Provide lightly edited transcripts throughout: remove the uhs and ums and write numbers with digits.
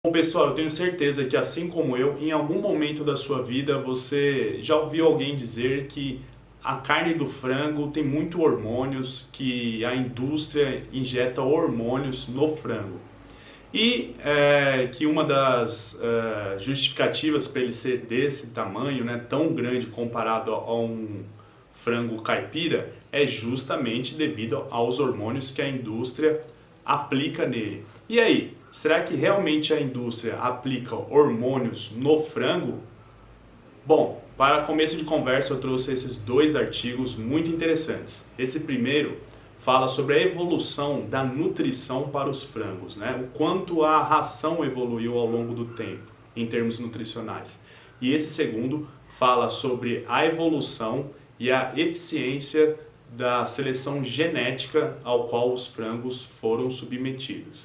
Bom, pessoal, eu tenho certeza que assim como eu, em algum momento da sua vida você já ouviu alguém dizer que a carne do frango tem muito hormônios, que a indústria injeta hormônios no frango. E que uma das justificativas para ele ser desse tamanho, né, tão grande comparado a um frango caipira, é justamente devido aos hormônios que a indústria aplica nele. E aí, será que realmente a indústria aplica hormônios no frango? Bom, para começo de conversa eu trouxe esses dois artigos muito interessantes. Esse primeiro fala sobre a evolução da nutrição para os frangos, né? O quanto a ração evoluiu ao longo do tempo em termos nutricionais. E esse segundo fala sobre a evolução e a eficiência da seleção genética ao qual os frangos foram submetidos.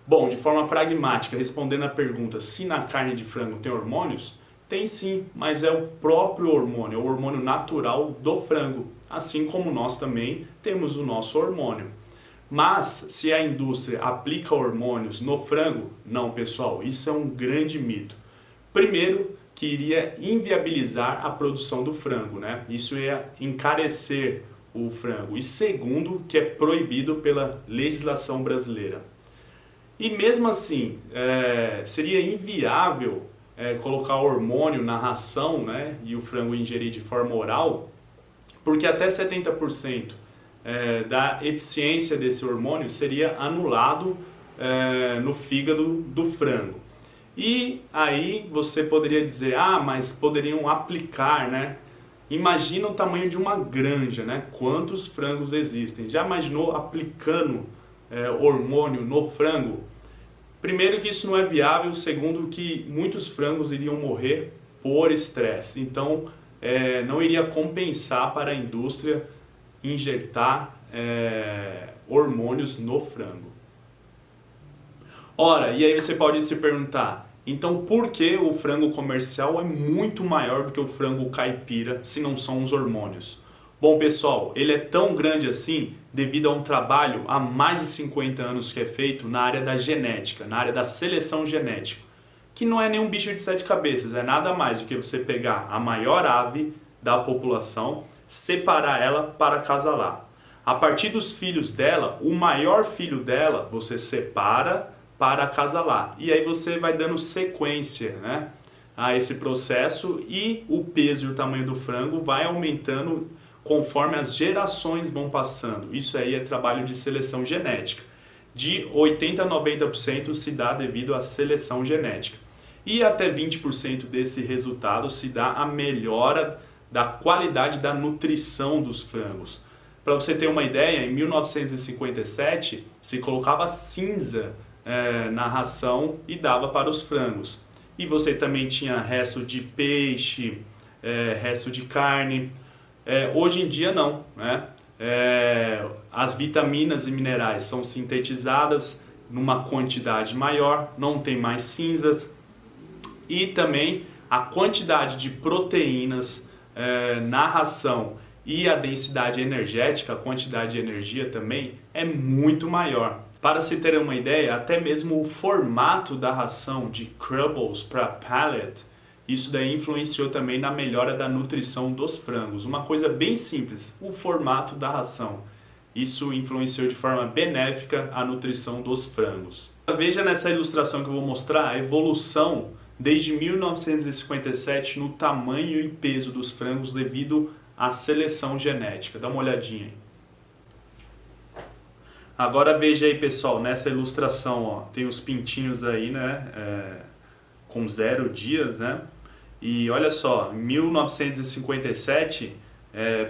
Bom, de forma pragmática, respondendo a pergunta se na carne de frango tem hormônios, tem sim, mas é o próprio hormônio, é o hormônio natural do frango, assim como nós também temos o nosso hormônio. Mas se a indústria aplica hormônios no frango, não, pessoal, isso é um grande mito. Primeiro, que iria inviabilizar a produção do frango, né? Isso ia encarecer o frango. E segundo, que é proibido pela legislação brasileira. E mesmo assim, seria inviável colocar hormônio na ração, né, e o frango ingerir de forma oral, porque até 70% da eficiência desse hormônio seria anulado no fígado do frango. E aí você poderia dizer, mas poderiam aplicar, né? Imagina o tamanho de uma granja, né? Quantos frangos existem? Já imaginou aplicando hormônio no frango? Primeiro que isso não é viável, segundo que muitos frangos iriam morrer por estresse. Então não iria compensar para a indústria injetar hormônios no frango. Ora, e aí você pode se perguntar, então por que o frango comercial é muito maior do que o frango caipira se não são os hormônios? Bom, pessoal, ele é tão grande assim devido a um trabalho há mais de 50 anos que é feito na área da genética, na área da seleção genética, que não é nenhum bicho de sete cabeças, é nada mais do que você pegar a maior ave da população, separar ela para acasalar. A partir dos filhos dela, o maior filho dela você separa para acasalar. E aí você vai dando sequência, né, a esse processo e o peso e o tamanho do frango vai aumentando conforme as gerações vão passando. Isso aí é trabalho de seleção genética. De 80% a 90% se dá devido à seleção genética. E até 20% desse resultado se dá a melhora da qualidade da nutrição dos frangos. Para você ter uma ideia, em 1957 se colocava cinza na ração e dava para os frangos. E você também tinha resto de peixe, resto de carne. Hoje em dia não, né? As vitaminas e minerais são sintetizadas numa quantidade maior, não tem mais cinzas e também a quantidade de proteínas na ração e a densidade energética, a quantidade de energia também é muito maior. Para se ter uma ideia, até mesmo o formato da ração de Crubbles para Pellet, isso daí influenciou também na melhora da nutrição dos frangos. Uma coisa bem simples, o formato da ração. Isso influenciou de forma benéfica a nutrição dos frangos. Veja nessa ilustração que eu vou mostrar a evolução desde 1957 no tamanho e peso dos frangos devido à seleção genética. Dá uma olhadinha aí. Agora veja aí, pessoal, nessa ilustração, ó, tem os pintinhos aí, né, com 0 dias, né? E olha só, em 1957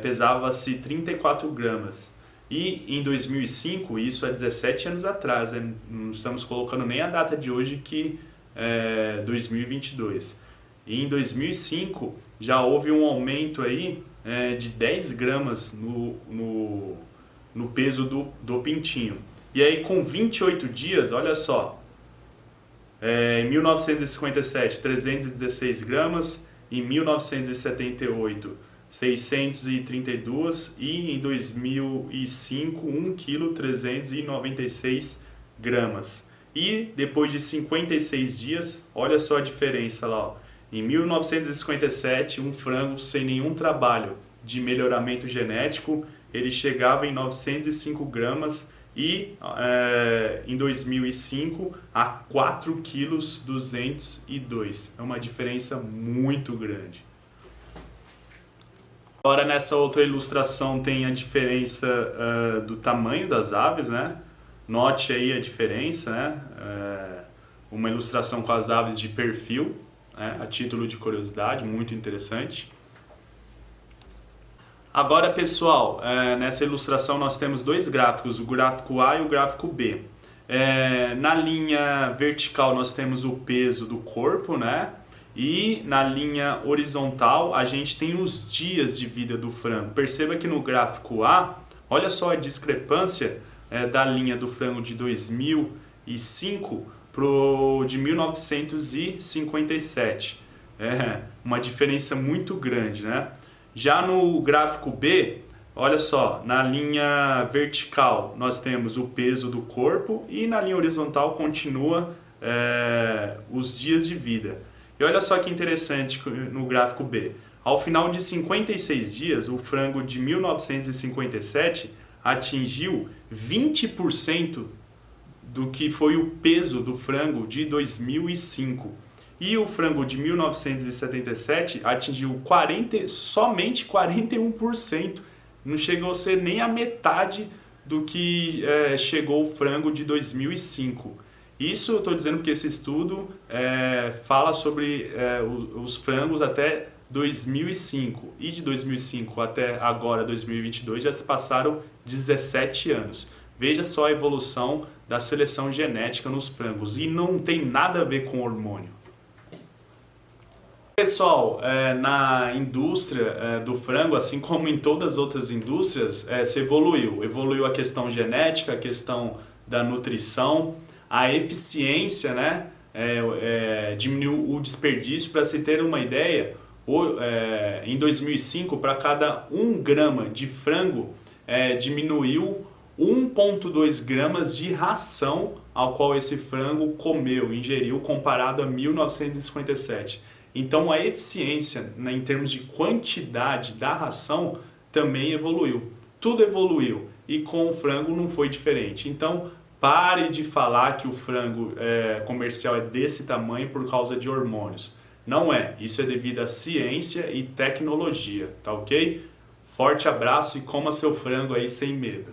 pesava-se 34 gramas. E em 2005, isso é 17 anos atrás, né? Não estamos colocando nem a data de hoje que é 2022. E em 2005 já houve um aumento aí de 10 gramas no peso do pintinho. E aí com 28 dias, olha só, em 1957, 316 gramas, em 1978, 632 e em 2005, 1,396 kg. E depois de 56 dias, olha só a diferença lá, ó. Em 1957, um frango sem nenhum trabalho de melhoramento genético, ele chegava em 905 gramas e em 2005 a 4 quilos 202. É uma diferença muito grande. Agora nessa outra ilustração tem a diferença do tamanho das aves, né? Note aí a diferença, né? Uma ilustração com as aves de perfil, né? A título de curiosidade, muito interessante. Agora, pessoal, nessa ilustração nós temos dois gráficos, o gráfico A e o gráfico B. Na linha vertical nós temos o peso do corpo, né? E na linha horizontal a gente tem os dias de vida do frango. Perceba que no gráfico A, olha só a discrepância da linha do frango de 2005 pro de 1957. Uma diferença muito grande, né? Já no gráfico B, olha só, na linha vertical nós temos o peso do corpo e na linha horizontal continua os dias de vida. E olha só que interessante no gráfico B. Ao final de 56 dias, o frango de 1957 atingiu 20% do que foi o peso do frango de 2005. E o frango de 1977 atingiu somente 41%. Não chegou a ser nem a metade do que chegou o frango de 2005. Isso eu estou dizendo porque esse estudo fala sobre os frangos até 2005. E de 2005 até agora, 2022, já se passaram 17 anos. Veja só a evolução da seleção genética nos frangos. E não tem nada a ver com hormônio. Pessoal, na indústria do frango, assim como em todas as outras indústrias, se evoluiu. Evoluiu a questão genética, a questão da nutrição, a eficiência, né? Diminuiu o desperdício. Para se ter uma ideia, em 2005, para cada 1 grama de frango, diminuiu 1,2 gramas de ração ao qual esse frango ingeriu, comparado a 1957. Então a eficiência, né, em termos de quantidade da ração também evoluiu. Tudo evoluiu e com o frango não foi diferente. Então pare de falar que o frango comercial é desse tamanho por causa de hormônios. Não é. Isso é devido à ciência e tecnologia, tá ok? Forte abraço e coma seu frango aí sem medo.